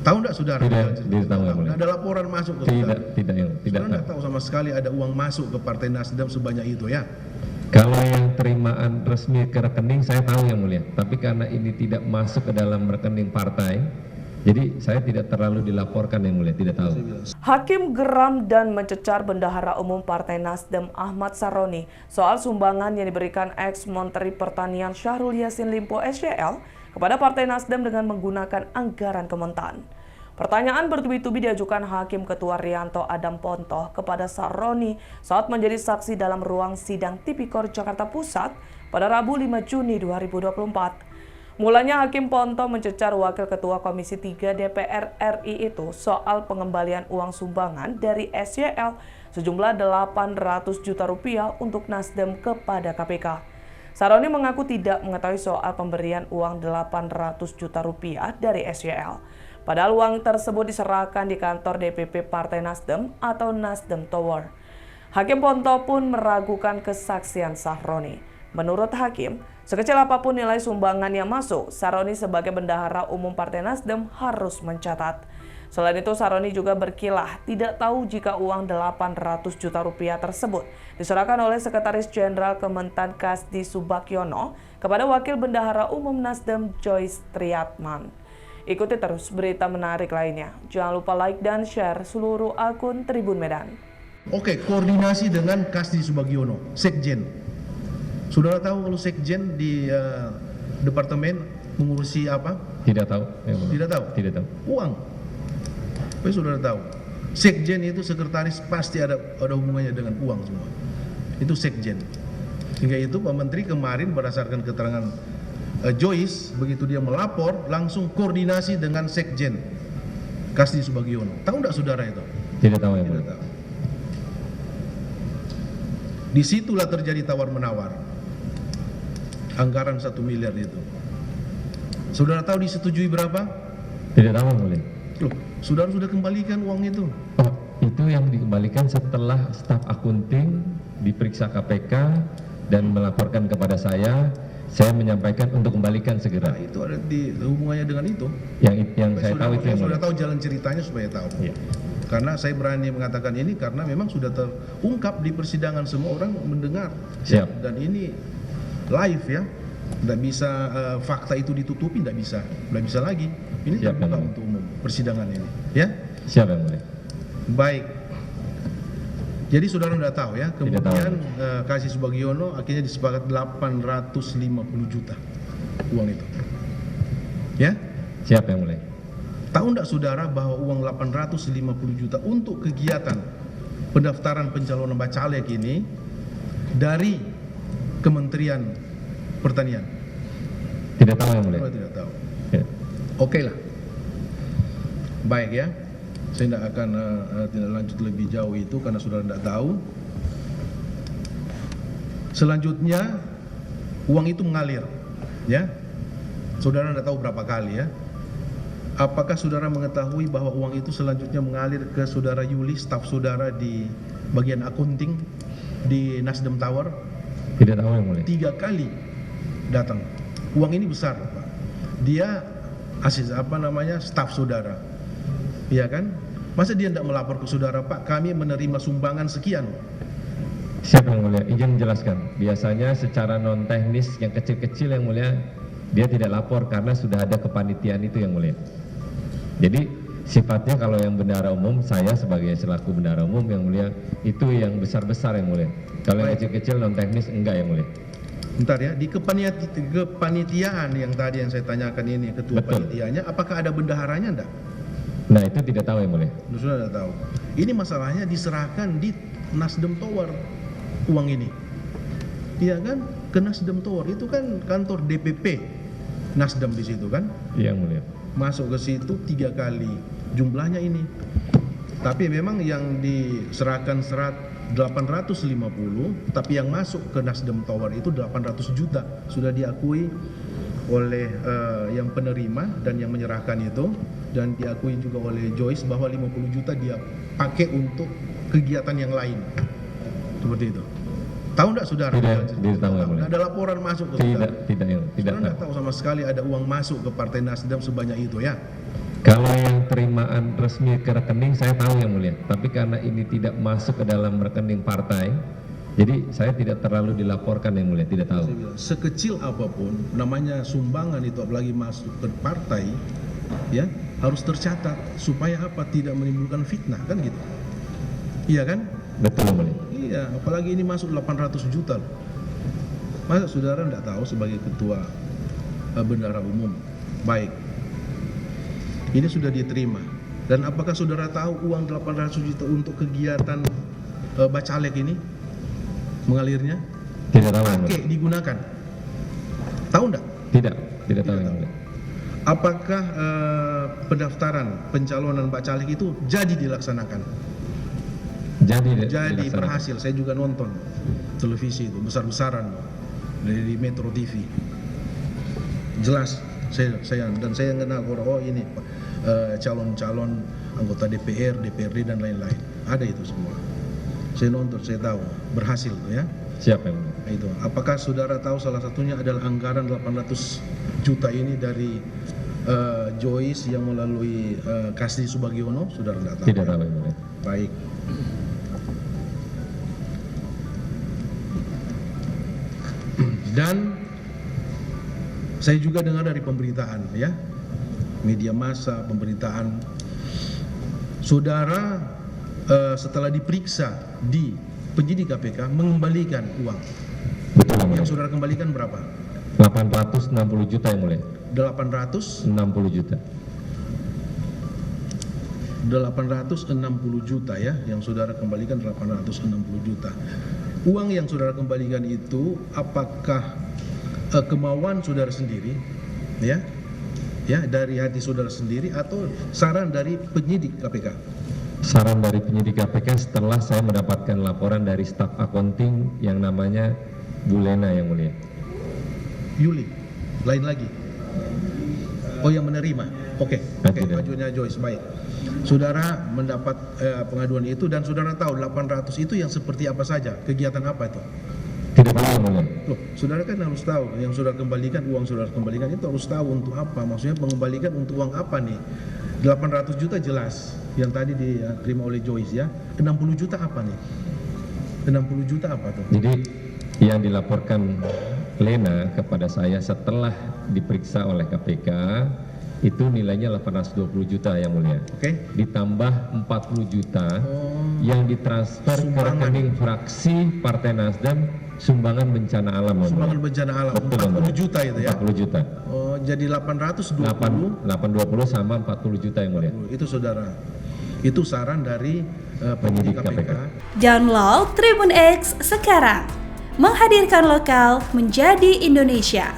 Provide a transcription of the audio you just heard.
Tahu enggak saudara? Tidak tahu yang mulia. Ada laporan masuk ke Tidak, saudara? tidak Saudara tahu. enggak tahu sama sekali ada uang masuk ke Partai Nasdem sebanyak itu ya? Kalau yang terimaan resmi ke rekening saya tahu yang mulia, tapi karena ini tidak masuk ke dalam rekening partai, jadi saya tidak terlalu dilaporkan yang mulia, tidak tahu. Hakim geram dan mencecar Bendahara Umum Partai Nasdem Ahmad Saroni soal sumbangan yang diberikan ex-Menteri Pertanian Syahrul Yassin Limpo SYL kepada Partai Nasdem dengan menggunakan anggaran Kementan. Pertanyaan bertubi-tubi diajukan Hakim Ketua Rianto Adam Pontoh kepada Saroni saat menjadi saksi dalam ruang sidang Tipikor Jakarta Pusat pada Rabu 5 Juni 2024. Mulanya Hakim Pontoh mencecar Wakil Ketua Komisi 3 DPR RI itu soal pengembalian uang sumbangan dari SYL sejumlah 800 juta rupiah untuk Nasdem kepada KPK. Saroni mengaku tidak mengetahui soal pemberian uang 800 juta rupiah dari SYL. Padahal uang tersebut diserahkan di kantor DPP Partai Nasdem atau Nasdem Tower. Hakim Pontoh pun meragukan kesaksian Saroni. Menurut Hakim, sekecil apapun nilai sumbangan yang masuk, Saroni sebagai Bendahara Umum Partai Nasdem harus mencatat. Selain itu, Saroni juga berkilah tidak tahu jika uang 800 juta rupiah tersebut diserahkan oleh Sekretaris Jenderal Kementan Kasdi Subagiono kepada Wakil Bendahara Umum Nasdem Joyce Triatman. Ikuti terus berita menarik lainnya. Jangan lupa like dan share seluruh akun Tribun Medan. Oke, koordinasi dengan Kasdi Subagiono, Sekjen. Saudara tahu kalau Sekjen di departemen mengurusi apa? Tidak tahu. Tidak tahu? Tidak tahu. Uang. Tapi saudara tahu, Sekjen itu sekretaris pasti ada hubungannya dengan uang semua. Itu Sekjen. Hingga itu Pak Menteri kemarin berdasarkan keterangan Joyce, begitu dia melapor, langsung koordinasi dengan Sekjen Kasdi Subagiono. Tahu enggak saudara itu? Tidak tahu yang Tidak mulia. tahu. Disitulah terjadi tawar-menawar. Anggaran 1 miliar itu. Saudara tahu disetujui berapa? Tidak tahu yang mulia. Loh, saudara sudah kembalikan uang itu. Oh, itu yang dikembalikan setelah staf akunting diperiksa KPK dan melaporkan kepada saya menyampaikan untuk kembalikan segera. Nah, itu ada di hubungannya dengan itu. Yang saya tahu itu yang sudah mulia. tahu jalan ceritanya supaya tahu. Iya. Karena saya berani mengatakan ini karena memang sudah terungkap di persidangan, semua orang mendengar. Siap. Dan ini live ya, tidak bisa fakta itu ditutupi, tidak bisa lagi. Ini Siap, terbuka untuk umum persidangan ini, ya. Siap yang mulia. Baik. Jadi saudara tidak tahu ya, Tidak tahu. kemudian Kasdi Subagiono akhirnya disepakati 850 juta uang itu, ya. Siap yang mulia. Tahu enggak saudara bahwa uang 850 juta untuk kegiatan pendaftaran pencalonan bacalek ini dari Kementerian Pertanian? Tidak tahu yang mulia. Saudara tidak tahu. Ya. Oke lah. Baik ya. Saya tidak akan tidak lanjut lebih jauh itu karena saudara tidak tahu. Selanjutnya uang itu mengalir, ya. Saudara tidak tahu berapa kali ya. Apakah saudara mengetahui bahwa uang itu selanjutnya mengalir ke saudara Yuli, staf saudara di bagian akunting di Nasdem Tower? Tidak tahu yang mulia. 3 kali datang. Uang ini besar, Pak. Dia staf saudara. Iya kan? Masa dia tidak melapor ke saudara, Pak, kami menerima sumbangan sekian. Siap yang mulia. Izin menjelaskan. Biasanya secara non teknis yang kecil-kecil yang mulia dia tidak lapor karena sudah ada kepanitiaan itu yang mulia. Jadi sifatnya kalau yang bendahara umum, saya sebagai selaku bendahara umum yang mulia, itu yang besar-besar yang mulia. Kalau yang kecil-kecil non teknis enggak yang mulia. Bentar ya, di kepanitiaan yang tadi yang saya tanyakan ini, ketua Betul. panitianya, apakah ada bendaharanya enggak? Nah itu tidak tahu yang mulia. Sudah tidak tahu. Ini masalahnya diserahkan di Nasdem Tower uang ini. Iya kan? Ke Nasdem Tower itu kan kantor DPP Nasdem di situ kan? Iya yang mulia. Masuk ke situ 3 kali jumlahnya ini. Tapi memang yang diserahkan 850, tapi yang masuk ke Nasdem Tower itu 800 juta. Sudah diakui oleh yang penerima dan yang menyerahkan itu, dan diakui juga oleh Joyce bahwa 50 juta dia pakai untuk kegiatan yang lain. Seperti itu. Tahu enggak saudara? Tidak tahu yang mulia. Ada laporan masuk ke saudara? Tidak Saudara tahu. enggak tahu sama sekali ada uang masuk ke Partai Nasdem sebanyak itu ya? Kalau yang penerimaan resmi ke rekening saya tahu yang mulia, tapi karena ini tidak masuk ke dalam rekening partai, jadi saya tidak terlalu dilaporkan yang mulia, tidak tahu. Saya bilang, sekecil apapun namanya sumbangan itu apalagi masuk ke partai, ya harus tercatat supaya apa, tidak menimbulkan fitnah kan gitu. Iya kan? Betul yang mulia. Iya, apalagi ini masuk 800 juta. Masa saudara tidak tahu sebagai ketua bendahara umum? Baik. Ini sudah diterima. Dan apakah saudara tahu uang 800 juta untuk kegiatan bacalek ini mengalirnya? Tidak tahu yang mulia. Oke, digunakan. Tahu enggak? Tidak tahu yang mulia. Apakah pendaftaran pencalonan bacalek itu jadi dilaksanakan? Jadi dilaksanakan. berhasil. Saya juga nonton televisi itu besar-besaran dari Metro TV. Jelas saya kenal orang, oh ini calon-calon anggota DPR, DPRD dan lain-lain. Ada itu semua. Saya nonton, saya tahu berhasil ya. Siapa yang mulia? Nah, itu. Apakah saudara tahu salah satunya adalah anggaran 800 juta ini dari Joyce yang melalui Kasdi Subagiono? Saudara tidak tahu? Tidak tahu yang mulia. Baik. Dan saya juga dengar dari pemberitaan ya, media massa, pemberitaan, saudara setelah diperiksa di penyidik KPK mengembalikan uang. Betul yang mulia. Yang saudara kembalikan berapa? 860 juta yang mulia. 860 juta. 860 juta ya, yang saudara kembalikan 860 juta. Uang yang saudara kembalikan itu apakah kemauan saudara sendiri ya? Ya, dari hati saudara sendiri atau saran dari penyidik KPK? Saran dari penyidik KPK setelah saya mendapatkan laporan dari staf accounting yang namanya Bu Lena yang mulia. Yuli, lain lagi. Oh, yang menerima. Oke, majunya Joyce, baik. Saudara mendapat pengaduan itu dan saudara tahu 800 itu yang seperti apa saja, kegiatan apa itu? Tidak tahu yang mulia. Loh, saudara kan harus tahu yang saudara kembalikan, uang saudara kembalikan itu harus tahu untuk apa, maksudnya mengembalikan untuk uang apa nih? 800 juta jelas yang tadi diterima oleh Joyce ya. 60 juta apa nih? 60 juta apa tuh? Jadi yang dilaporkan Lena kepada saya setelah diperiksa oleh KPK itu nilainya 820 juta yang mulia. Oke. Ditambah 40 juta yang ditransfer ke rekening fraksi Partai Nasdem sumbangan bencana alam. Sumbangan bencana alam. Betul, 40 juta itu ya. 40 juta. Oh, jadi 820. 820 sama 40 juta yang mulia. Itu saudara. Itu saran dari penyidik KPK. Download Tribun X sekarang. Menghadirkan lokal menjadi Indonesia.